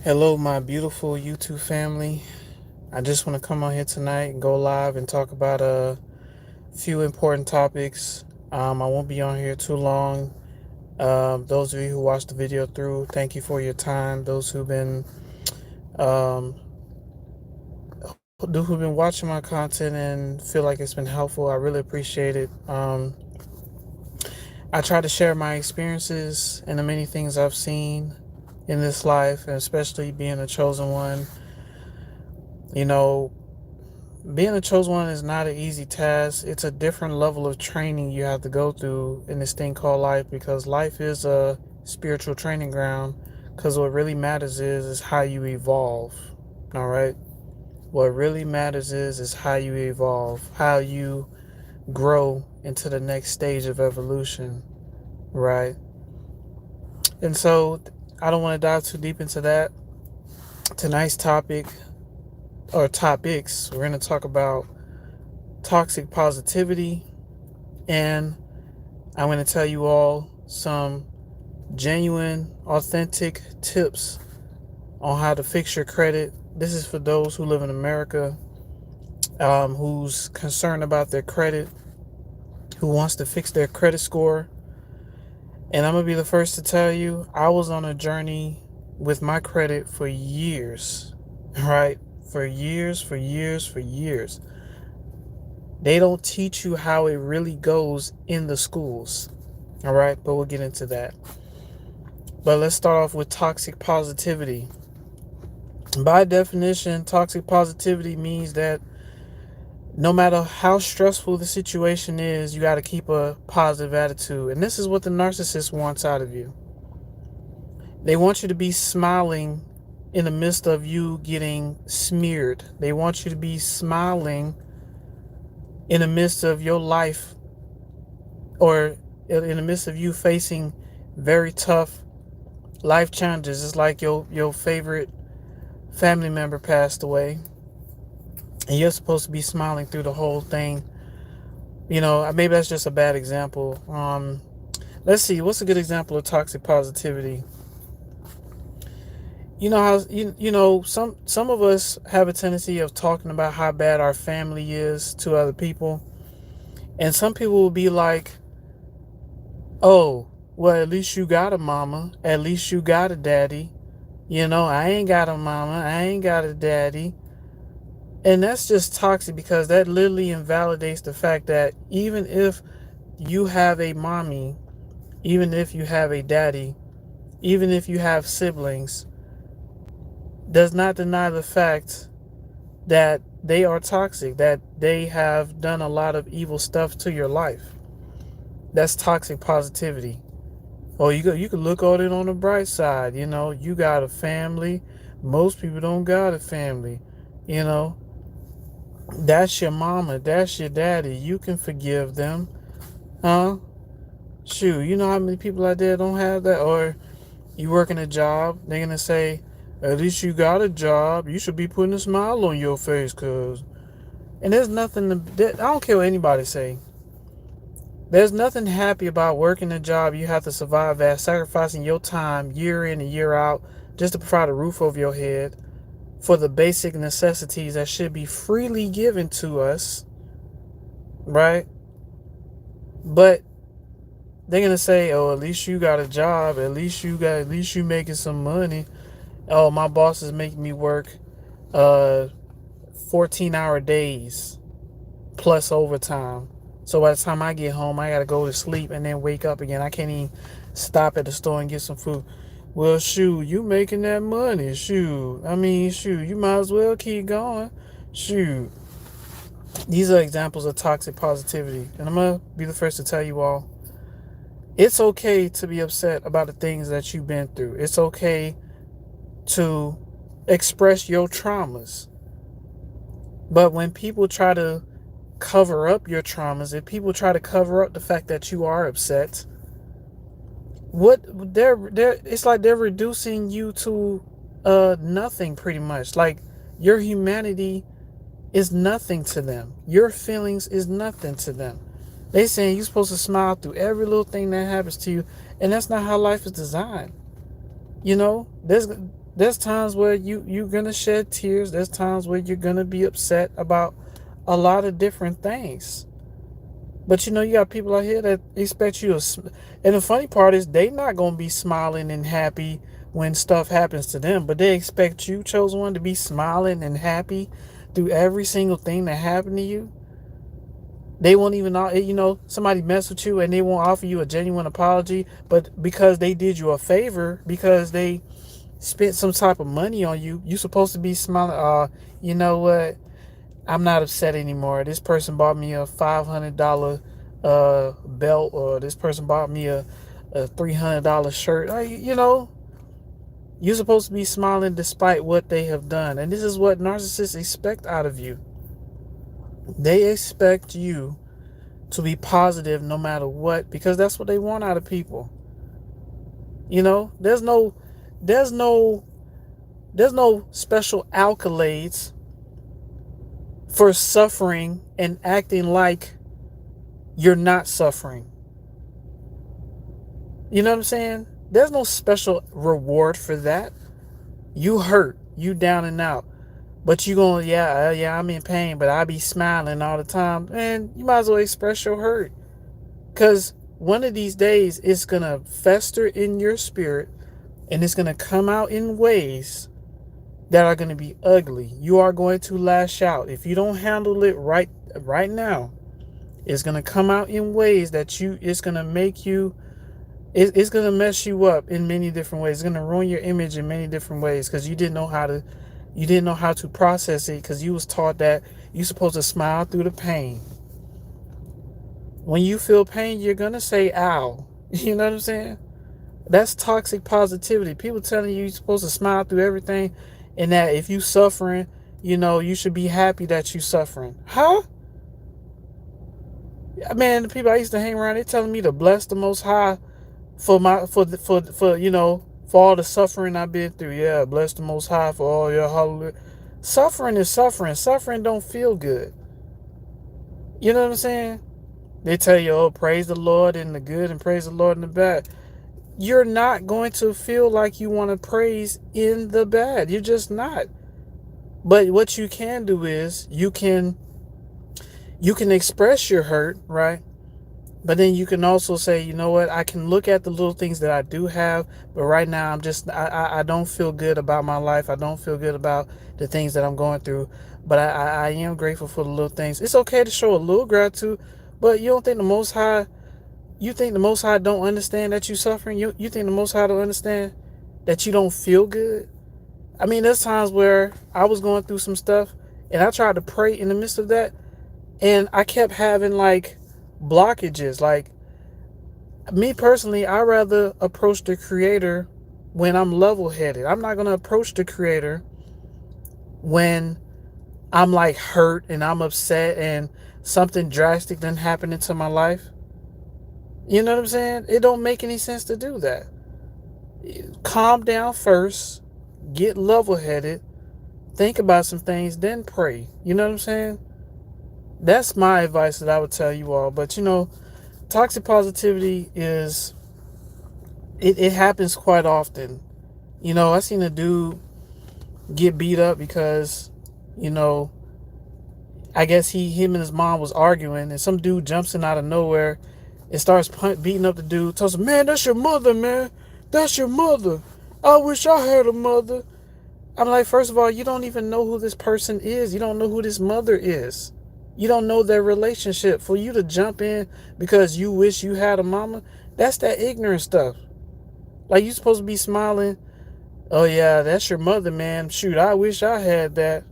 Hello, my beautiful YouTube family. I just want to come on here tonight and go live and talk about a few important topics. I won't be on here too long. Those of you who watched the video through, thank you for your time. Those um, who've been watching my content and feel like it's been helpful, I really appreciate it. I try to share my experiences and the many things I've seen in this life, and especially being a chosen one. You know, being a chosen one is not an easy task. It's a different level of training you have to go through in this thing called life, because life is a spiritual training ground. Because what really matters is how you evolve. All right. What really matters is how you evolve, how you grow into the next stage of evolution. Right. And so I don't want to dive too deep into that. Tonight's topic or topics, we're going to talk about toxic positivity, and I'm going to tell you all some genuine, authentic tips on how to fix your credit. This is for those who live in America, who's concerned about their credit, who wants to fix their credit score. And I'm going to be the first to tell you, I was on a journey with my credit for years, right? For years. They don't teach you how it really goes in the schools. All right, but we'll get into that. But let's start off with toxic positivity. By definition, toxic positivity means that no matter how stressful the situation is, you got to keep a positive attitude. And this is what the narcissist wants out of you. They want you to be smiling in the midst of you getting smeared. They want you to be smiling in the midst of your life, or in the midst of you facing very tough life challenges. It's like your favorite family member passed away and you're supposed to be smiling through the whole thing. Maybe that's just a bad example. Let's see, what's a good example of toxic positivity? You know how some of us have a tendency of talking about how bad our family is to other people, and some people will be like, oh, well, at least you got a mama, at least you got a daddy. I ain't got a mama, I ain't got a daddy. And that's just toxic, because that literally invalidates the fact that even if you have a mommy, even if you have a daddy, even if you have siblings, does not deny the fact that they are toxic, that they have done a lot of evil stuff to your life. That's toxic positivity. Or you could look at it on the bright side. You got a family. Most people don't got a family. You know, that's your mama, that's your daddy. You can forgive them. Huh? Shoot, you know how many people out there don't have that? Or you working a job, they're gonna say, at least you got a job. You should be putting a smile on your face, cause. And there's nothing I don't care what anybody say. There's nothing happy about working a job you have to survive at, sacrificing your time year in and year out just to provide a roof over your head for the basic necessities that should be freely given to us, right? But they're gonna say, oh, at least you got a job, at least you making some money. Oh, my boss is making me work 14-hour days plus overtime. So by the time I get home, I gotta go to sleep and then wake up again. I can't even stop at the store and get some food. Well, shoot, you making that money. Shoot, you might as well keep going. Shoot. These are examples of toxic positivity. And I'm gonna be the first to tell you all, it's okay to be upset about the things that you've been through. It's okay to express your traumas. But when people try to cover up your traumas, if people try to cover up the fact that you are upset, it's like they're reducing you to nothing, pretty much. Like, your humanity is nothing to them. Your feelings is nothing to them. They saying you're supposed to smile through every little thing that happens to you, and that's not how life is designed. There's There's times where you're gonna shed tears. There's times where you're gonna be upset about a lot of different things. But you got people out here that expect you to, and the funny part is they not gonna be smiling and happy when stuff happens to them, but they expect you, chosen one, to be smiling and happy through every single thing that happened to you. They won't even, somebody mess with you and they won't offer you a genuine apology, but because they did you a favor, because they spent some type of money on you, you supposed to be smiling. You know what? I'm not upset anymore. This person bought me a $500 belt, or this person bought me a $300 shirt. You're supposed to be smiling despite what they have done. And this is what narcissists expect out of you. They expect you to be positive no matter what, because that's what they want out of people. There's no special accolades for suffering and acting like you're not suffering. You know what I'm saying? There's no special reward for that. You hurt, you down and out, but you going, yeah, I'm in pain, but I be smiling all the time. Man, you might as well express your hurt, because one of these days it's gonna fester in your spirit, and it's gonna come out in ways that are gonna be ugly. You are going to lash out if you don't handle it right now. It's gonna come out in ways that it's gonna make you. It's gonna mess you up in many different ways. It's gonna ruin your image in many different ways, because you didn't know how to process it, because you was taught that you're supposed to smile through the pain. When you feel pain, you're gonna say ow. You know what I'm saying? That's toxic positivity. People telling you you're supposed to smile through everything, and that if you suffering, you should be happy that you suffering. Huh? Man, the people I used to hang around, they telling me to bless the Most High for all the suffering I've been through. Yeah, bless the Most High for all your hallelujah. Suffering is suffering. Suffering don't feel good. You know what I'm saying? They tell you, oh, praise the Lord in the good and praise the Lord in the bad. You're not going to feel like you want to praise in the bad. You're just not. But what you can do is you can express your hurt, right? But then you can also say, you know what, I can look at the little things that I do have, but right now I don't feel good about my life. I don't feel good about the things that I'm going through, but I am grateful for the little things. It's okay to show a little gratitude, but you think the Most High don't understand that you're suffering? You think the Most High don't understand that you don't feel good? I mean, there's times where I was going through some stuff and I tried to pray in the midst of that, and I kept having like blockages. Like, me personally, I rather approach the Creator when I'm level-headed. I'm not going to approach the Creator when I'm like hurt and I'm upset and something drastic done happened into my life. You know what I'm saying? It don't make any sense to do that. Calm down first, get level-headed, think about some things, then pray. You know what I'm saying? That's my advice that I would tell you all. But toxic positivity is, it happens quite often. I seen a dude get beat up because, I guess him and his mom was arguing, and some dude jumps in out of nowhere and starts beating up the dude. Tells him, man, that's your mother, man. That's your mother. I wish I had a mother. I'm like, first of all, you don't even know who this person is. You don't know who this mother is. You don't know their relationship. For you to jump in because you wish you had a mama, that's that ignorant stuff. Like, you supposed to be smiling. Oh yeah, that's your mother, man. Shoot, I wish I had that.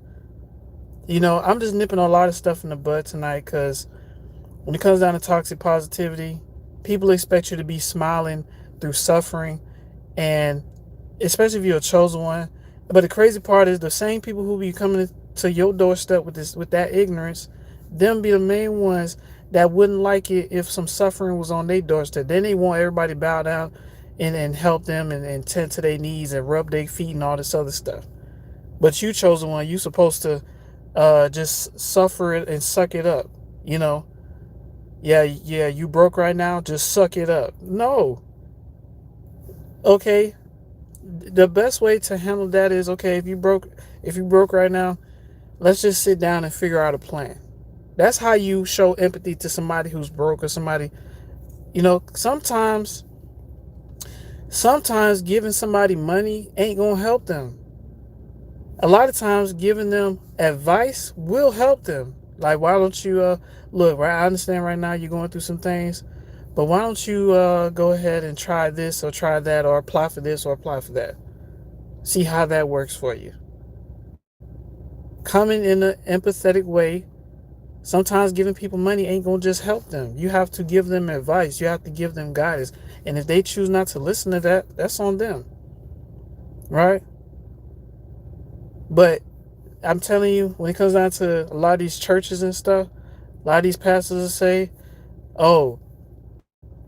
I'm just nipping a lot of stuff in the bud tonight, because when it comes down to toxic positivity, people expect you to be smiling through suffering, and especially if you're a chosen one. But the crazy part is, the same people who be coming to your doorstep with that ignorance, them be the main ones that wouldn't like it if some suffering was on their doorstep. Then they want everybody to bow down and help them and tend to their needs and rub their feet and all this other stuff. But you chosen one, you supposed to just suffer it and suck it up. Yeah, you broke right now, just suck it up. No. Okay, the best way to handle that is, okay, if you broke right now, let's just sit down and figure out a plan. That's how you show empathy to somebody who's broke, or somebody, sometimes giving somebody money ain't gonna help them. A lot of times giving them advice will help them. Like, why don't you look, right? I understand right now you're going through some things, but why don't you go ahead and try this or try that, or apply for this or apply for that? See how that works for you. Coming in an empathetic way. Sometimes giving people money ain't gonna just help them. You have to give them advice. You have to give them guidance. And if they choose not to listen to that, that's on them. Right? But I'm telling you, when it comes down to a lot of these churches and stuff, a lot of these pastors will say, oh,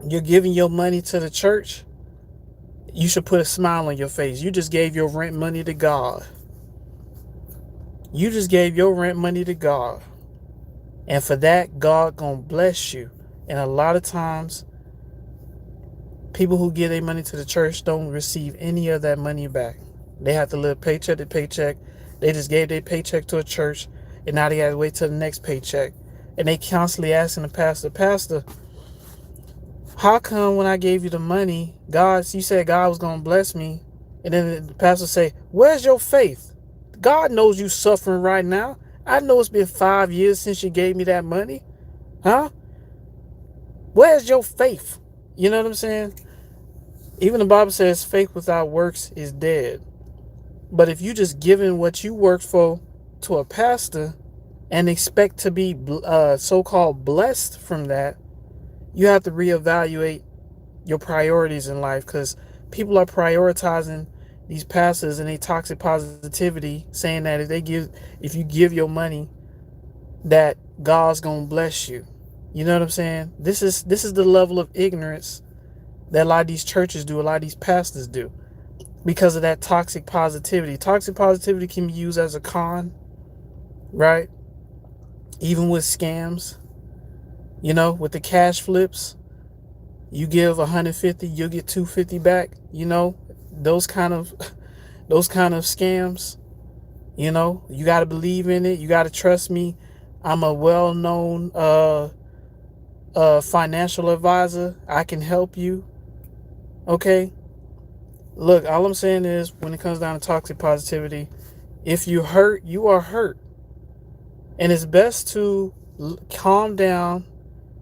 you're giving your money to the church, you should put a smile on your face. You just gave your rent money to God. You just gave your rent money to God. And for that, God gonna bless you. And a lot of times, people who give their money to the church don't receive any of that money back. They have to live paycheck to paycheck. They just gave their paycheck to a church, and now they got to wait till the next paycheck. And they constantly asking the pastor, how come when I gave you the money, you said God was going to bless me, and then the pastor say, where's your faith? God knows you suffering right now. I know it's been 5 years since you gave me that money. Huh? Where's your faith? You know what I'm saying? Even the Bible says faith without works is dead. But if you just giving what you worked for to a pastor and expect to be so-called blessed from that, you have to reevaluate your priorities in life, because people are prioritizing these pastors and they toxic positivity, saying that if you give your money, that God's gonna bless you. You know what I'm saying? This is the level of ignorance that a lot of these churches do, a lot of these pastors do, because of that toxic positivity. Toxic positivity can be used as a con, right? Even with scams, with the cash flips, you give 150, you'll get 250 back. Those kind of scams. You got to believe in it. You got to trust me. I'm a well-known financial advisor. I can help you. Okay. Look, all I'm saying is, when it comes down to toxic positivity, if you hurt, you are hurt. And it's best to calm down,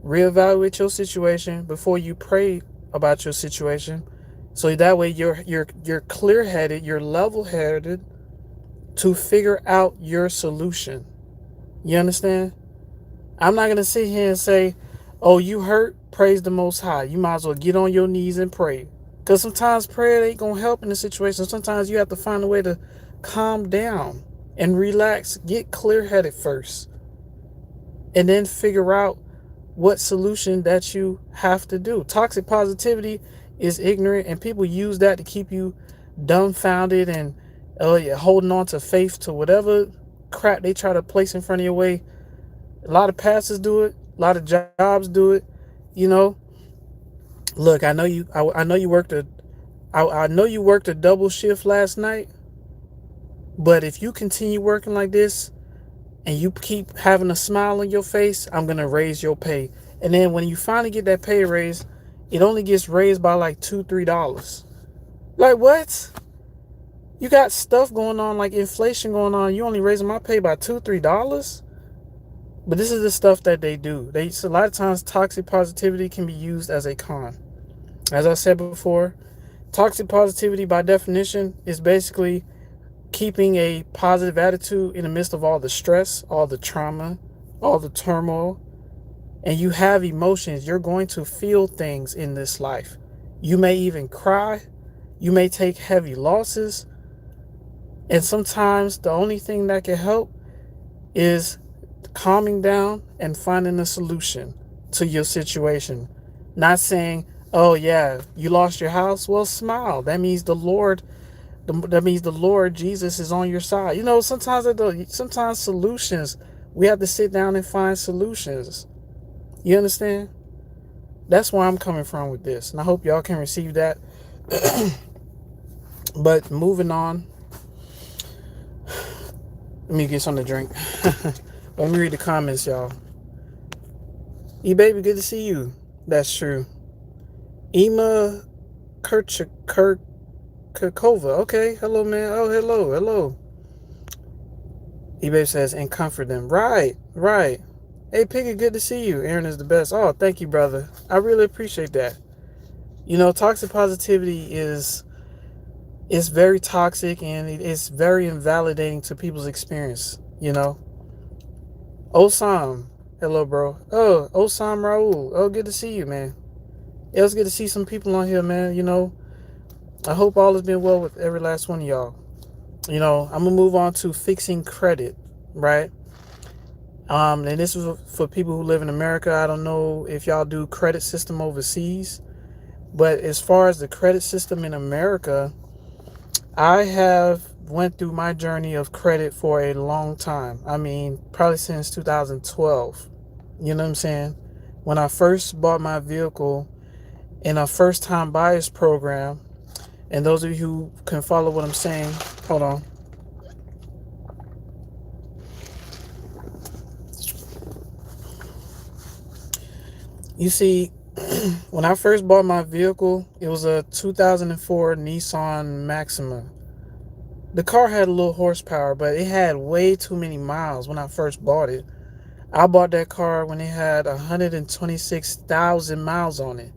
reevaluate your situation before you pray about your situation. So that way you're clear-headed, you're level-headed to figure out your solution. You understand? I'm not going to sit here and say, oh, you hurt, praise the Most High. You might as well get on your knees and pray. Because sometimes prayer ain't going to help in the situation. Sometimes you have to find a way to calm down and relax. Get clear-headed first. And then figure out what solution that you have to do. Toxic positivity is ignorant, and people use that to keep you dumbfounded and holding on to faith to whatever crap they try to place in front of your way. A lot of pastors do it. A lot of jobs do it. Look, I know you. I know you worked I know you worked a double shift last night. But if you continue working like this and you keep having a smile on your face, I'm gonna raise your pay. And then when you finally get that pay raise, it only gets raised by like $2-3. Like, what? You got stuff going on, like inflation going on. You only raising my pay by $2-3? But this is the stuff that they do. A lot of times toxic positivity can be used as a con. As I said before, toxic positivity by definition is basically keeping a positive attitude in the midst of all the stress, all the trauma, all the turmoil. And you have emotions. You're going to feel things in this life. You may even cry. You may take heavy losses. And sometimes the only thing that can help is calming down and finding a solution to your situation. Not saying, oh yeah, you lost your house. Well, smile. That means the Lord Jesus is on your side. Sometimes solutions, we have to sit down and find solutions. You understand? That's where I'm coming from with this. And I hope y'all can receive that. But moving on, let me get something to drink. Let me read the comments, y'all. E-Baby, good to see you. That's true. Ema Kirkova. Okay, hello, man. Oh, hello. E-Baby says, and comfort them. Right. Hey, Piggy, good to see you. Aaron is the best. Oh, thank you, brother. I really appreciate that. Toxic positivity is very toxic, and it's very invalidating to people's experience. Osam, hello, bro. Oh, Osam Raul. Oh, good to see you, man. It was good to see some people on here, man. I hope all has been well with every last one of y'all. I'm gonna move on to fixing credit, right? And this is for people who live in America. I don't know if y'all do credit system overseas, but as far as the credit system in America, I have went through my journey of credit for a long time. I mean, probably since 2012. You know what I'm saying? When I first bought my vehicle in a first time buyers program, and those of you who can follow what I'm saying, hold on. You see, when I first bought my vehicle, it was a 2004 Nissan Maxima. The car had a little horsepower, but it had way too many miles when I first bought it. I bought that car when it had 126,000 miles on it.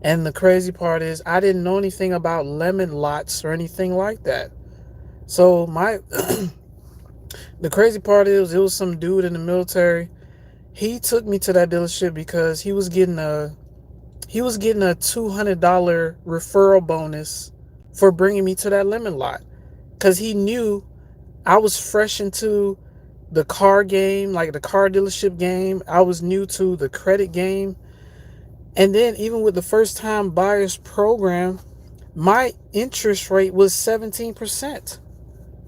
And the crazy part is I didn't know anything about lemon lots or anything like that. So the crazy part is it was some dude in the military. He took me to that dealership because he was getting a $200 referral bonus for bringing me to that lemon lot, because he knew I was fresh into the car game, like the car dealership game. I was new to the credit game. And then even with the first time buyers program, my interest rate was 17%.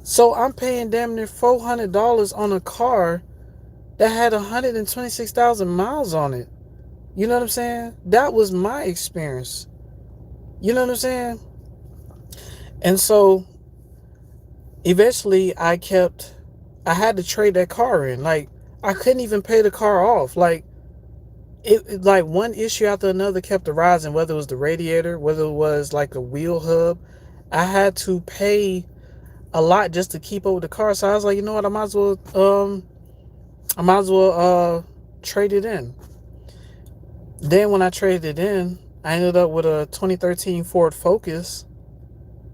So I'm paying damn near $400 on a car that had 126,000 miles on it. You know what I'm saying? That was my experience. You know what I'm saying? And so eventually I had to trade that car in. Like, I couldn't even pay the car off. Like, it like one issue after another kept arising, whether it was the radiator, whether it was like a wheel hub. I had to pay a lot just to keep up with the car. So I was like, you know what, I might as well trade it in. Then when I traded it in, I ended up with a 2013 Ford Focus.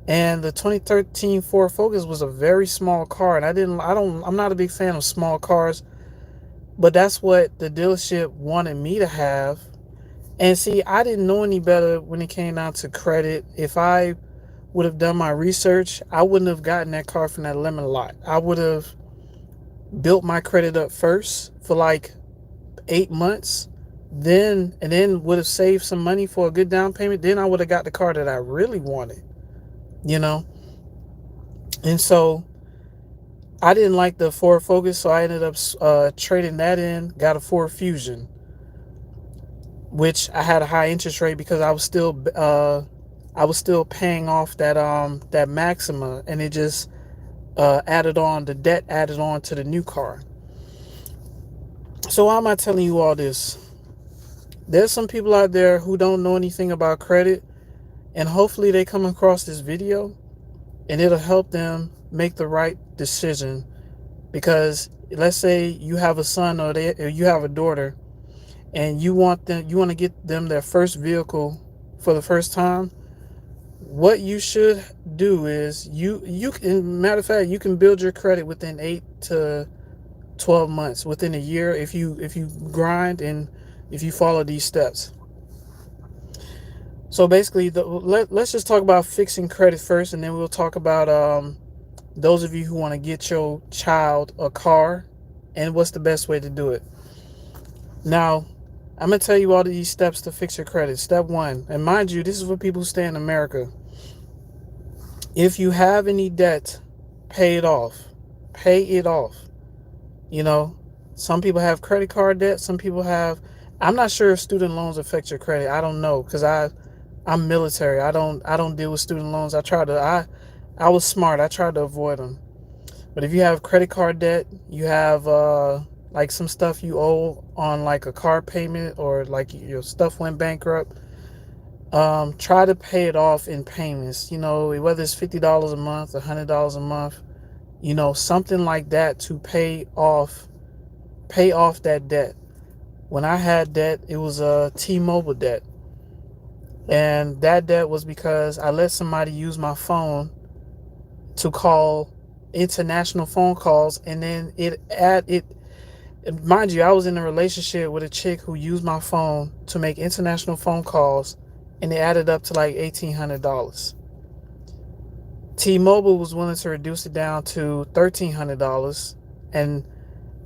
And the 2013 Ford Focus was a very small car, and I'm not a big fan of small cars, but that's what the dealership wanted me to have. And see, I didn't know any better when it came down to credit. If I would have done my research, I wouldn't have gotten that car from that lemon lot. I would have built my credit up first for like 8 months, then would have saved some money for a good down payment. Then I would have got the car that I really wanted, you know. And so I didn't like the Ford Focus, so I ended up trading that in, got a Ford Fusion, which I had a high interest rate because I was still paying off that Maxima, and it just the debt added on to the new car. So why am I telling you all this? There's some people out there who don't know anything about credit, and hopefully they come across this video and it'll help them make the right decision. Because let's say you have a son or you have a daughter, and you want to get them their first vehicle for the first time. What you should do is you can, matter of fact, you can build your credit within 8 to 12 months, within a year, if you grind and if you follow these steps. So basically, let's just talk about fixing credit first, and then we'll talk about those of you who want to get your child a car and what's the best way to do it. Now, I'm going to tell you all of these steps to fix your credit. Step 1, and mind you, this is for people who stay in America. If you have any debt, pay it off. Pay it off. Some people have credit card debt. Some people have, I'm not sure if student loans affect your credit. I don't know, because I'm military. I don't deal with student loans. I was smart. I tried to avoid them. But if you have credit card debt, you have like some stuff you owe on like a car payment, or like your stuff went bankrupt, try to pay it off in payments. Whether it's $50 a month, $100 a month, something like that to pay off that debt. When I had debt, it was a T-Mobile debt. And that debt was because I let somebody use my phone to call international phone calls, and then it mind you, I was in a relationship with a chick who used my phone to make international phone calls, and it added up to like $1,800. T-Mobile was willing to reduce it down to $1,300, and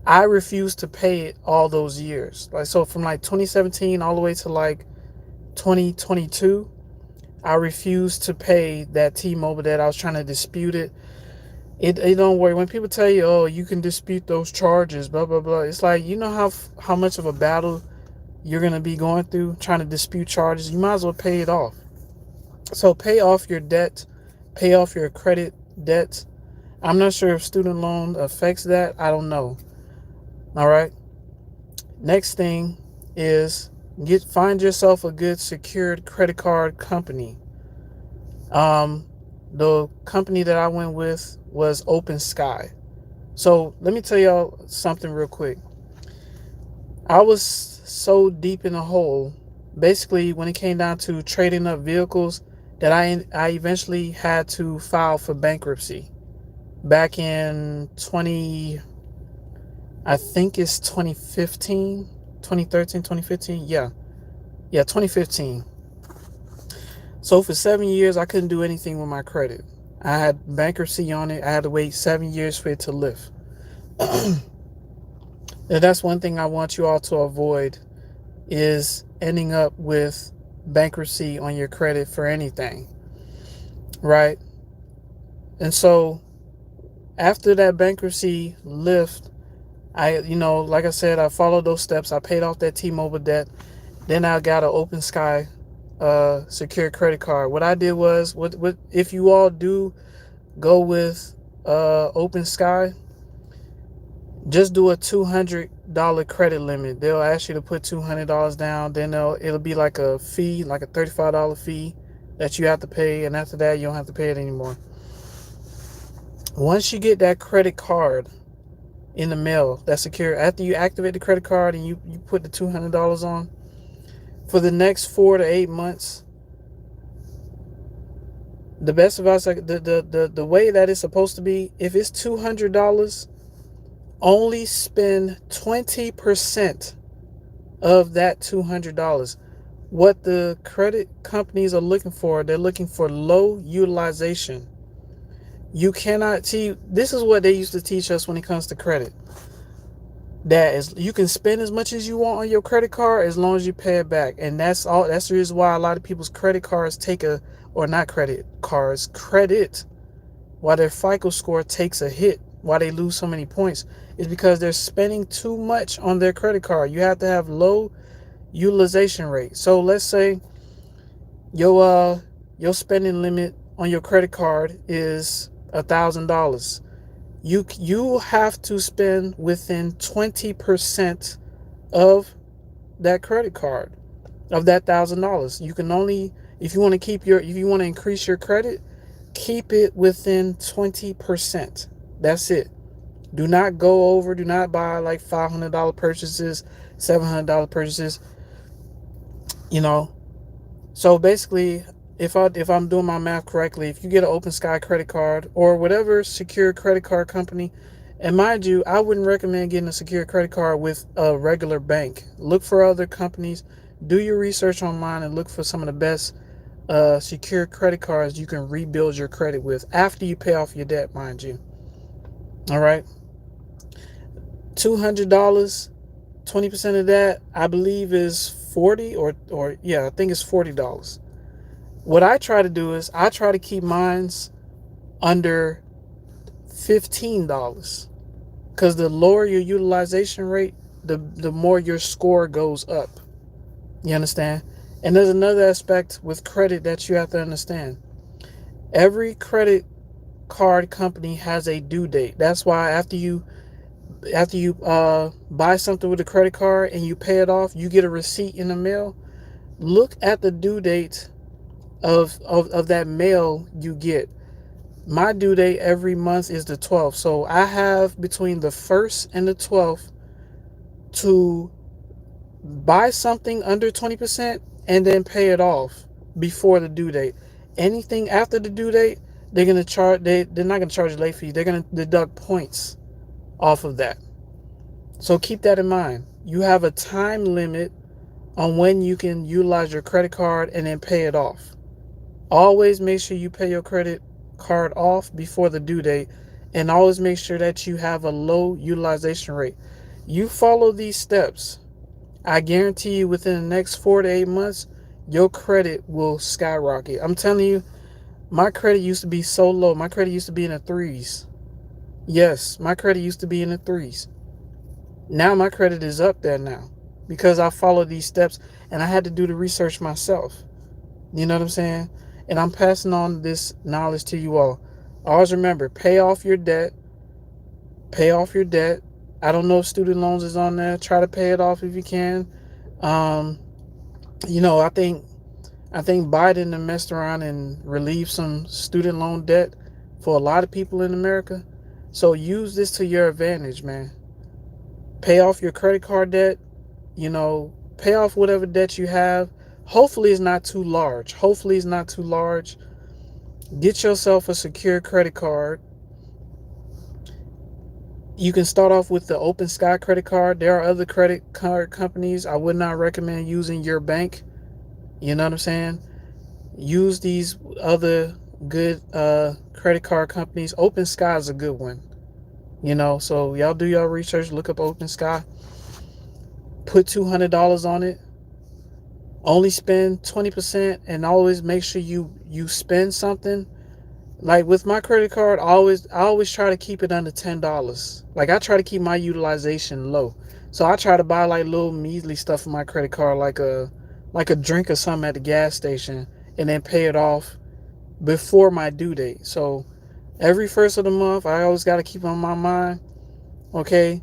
I refused to pay it all those years. Like, so from like 2017 all the way to like 2022, I refused to pay that T-Mobile debt. I was trying to dispute it. It don't work when people tell you, oh, you can dispute those charges, blah blah blah. It's like, how much of a battle you're gonna be going through trying to dispute charges. You might as well pay it off. So pay off your debt, pay off your credit debts. I'm not sure if student loan affects that. I don't know. All right. Next thing is find yourself a good secured credit card company. The company that I went with was Open Sky. So let me tell y'all something real quick. I was so deep in a hole, basically, when it came down to trading up vehicles, that I eventually had to file for bankruptcy back in 20, I think it's 2015, 2013, 2015. Yeah, 2015. So for 7 years, I couldn't do anything with my credit. I had bankruptcy on it. I had to wait 7 years for it to lift. And that's one thing I want you all to avoid, is ending up with bankruptcy on your credit for anything, right? And so after that bankruptcy lift, like I said, I followed those steps. I paid off that T-Mobile debt. Then I got an Open Sky secure credit card. What I did was, what if you all do go with Open Sky, just do a $200 credit limit. They'll ask you to put $200 down. Then it'll be like a fee, like a $35 fee that you have to pay, and after that you don't have to pay it anymore. Once you get that credit card in the mail, that's secure, after you activate the credit card and you put the $200 on, for the next 4 to 8 months, the best advice, the way that it's supposed to be, if it's $200, only spend 20% of that $200. What the credit companies are looking for, they're looking for low utilization. You cannot see, this is what they used to teach us when it comes to credit. That is, you can spend as much as you want on your credit card as long as you pay it back. And that's all. That's the reason why a lot of people's credit cards credit, while their FICO score takes a hit, why they lose so many points, is because they're spending too much on their credit card. You have to have low utilization rate. So let's say your spending limit on your credit card is $1,000. You have to spend within 20% of that credit card, of that $1,000. You can only, if you want to increase your credit, keep it within 20%. That's it. Do not go over. Do not buy like $500 purchases, $700 purchases. So basically, if I'm doing my math correctly, if you get an Open Sky credit card or whatever secure credit card company, and mind you, I wouldn't recommend getting a secure credit card with a regular bank. Look for other companies. Do your research online and look for some of the best secure credit cards you can rebuild your credit with after you pay off your debt, mind you. All right. $200, 20% of that, I believe, is 40 or yeah, I think it's $40. What I try to do is I try to keep mines under $15, because the lower your utilization rate, the more your score goes up. You understand? And there's another aspect with credit that you have to understand. Every credit card company has a due date. That's why after you buy something with a credit card and you pay it off, you get a receipt in the mail. Look at the due date of that mail you get. My due date every month is the 12th. So I have between the 1st and the 12th to buy something under 20% and then pay it off before the due date. Anything after the due date, they're not gonna charge a late fee. They're gonna deduct points off of that. So keep that in mind. You have a time limit on when you can utilize your credit card and then pay it off. Always make sure you pay your credit card off before the due date, and always make sure that you have a low utilization rate. You follow these steps, I guarantee you within the next 4 to 8 months, your credit will skyrocket. I'm telling you, my credit used to be so low. My credit used to be in the threes. Yes, my credit used to be in the threes. Now my credit is up there now because I followed these steps and I had to do the research myself. You know what I'm saying? And I'm passing on this knowledge to you all. Always remember, pay off your debt. Pay off your debt. I don't know if student loans is on there. Try to pay it off if you can. Um, I think Biden messed around and relieved some student loan debt for a lot of people in America. So use this to your advantage, man. Pay off your credit card debt. Pay off whatever debt you have. Hopefully it's not too large. Get yourself a secure credit card. You can start off with the Open Sky credit card. There are other credit card companies. I would not recommend using your bank. You know what I'm saying? Use these other good credit card companies. Open Sky is a good one. So y'all do your research. Look up Open Sky. Put $200 on it. Only spend 20%, and always make sure you spend something. Like with my credit card, I always try to keep it under $10. Like I try to keep my utilization low. So I try to buy like little measly stuff for my credit card, like a drink or something at the gas station, and then pay it off before my due date. So every first of the month, I always got to keep on my mind, okay,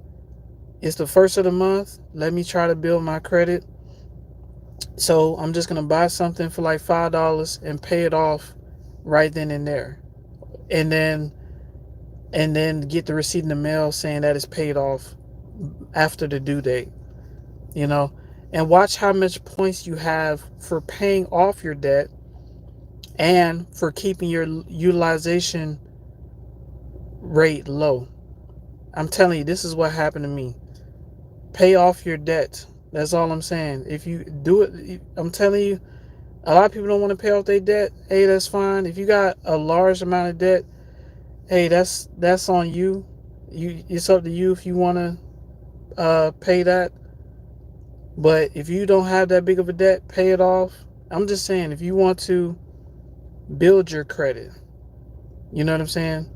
it's the first of the month. Let me try to build my credit. So I'm just going to buy something for like $5 and pay it off right then and there. And then get the receipt in the mail saying that it's paid off after the due date, you know. And watch how much points you have for paying off your debt and for keeping your utilization rate low. I'm telling you, this is what happened to me. Pay off your debt. That's all I'm saying. If you do it, I'm telling you, a lot of people don't want to pay off their debt. Hey, that's fine. If you got a large amount of debt, hey, that's on you. It's up to you if you want to pay that. But if you don't have that big of a debt, pay it off. I'm just saying, if you want to build your credit, you know what I'm saying?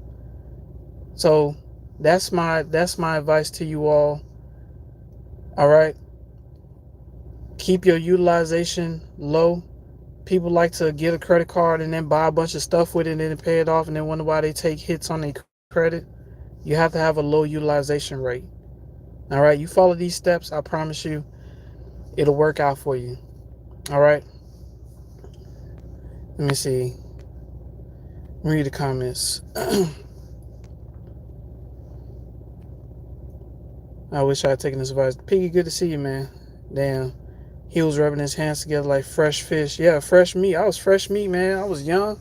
So that's my advice to you all. All right. Keep your utilization low. People like to get a credit card and then buy a bunch of stuff with it and then pay it off and then wonder why they take hits on their credit. You have to have a low utilization rate. All right. You follow these steps, I promise you, it'll work out for you. All right. Let me see. Read the comments. I wish I had taken this advice. Piggy, good to see you, man. Damn. He was rubbing his hands together like fresh fish. Yeah, fresh meat. I was fresh meat, man. I was young.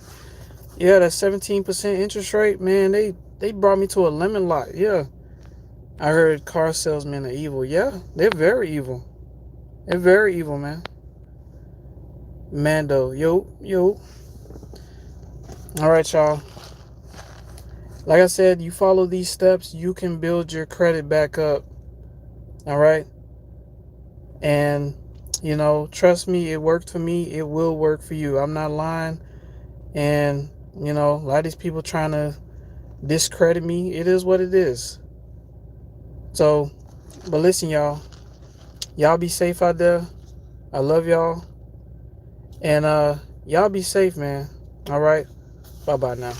Yeah, that 17% interest rate, man, they brought me to a lemon lot. Yeah. I heard car salesmen are evil. Yeah, they're very evil. They're very evil, man. Mando. Yo. All right, y'all. Like I said, you follow these steps, you can build your credit back up. All right. And, trust me, it worked for me. It will work for you. I'm not lying. And, a lot of these people trying to discredit me. It is what it is. So, but listen, y'all. Y'all be safe out there. I love y'all. And y'all be safe, man. All right. Bye bye now.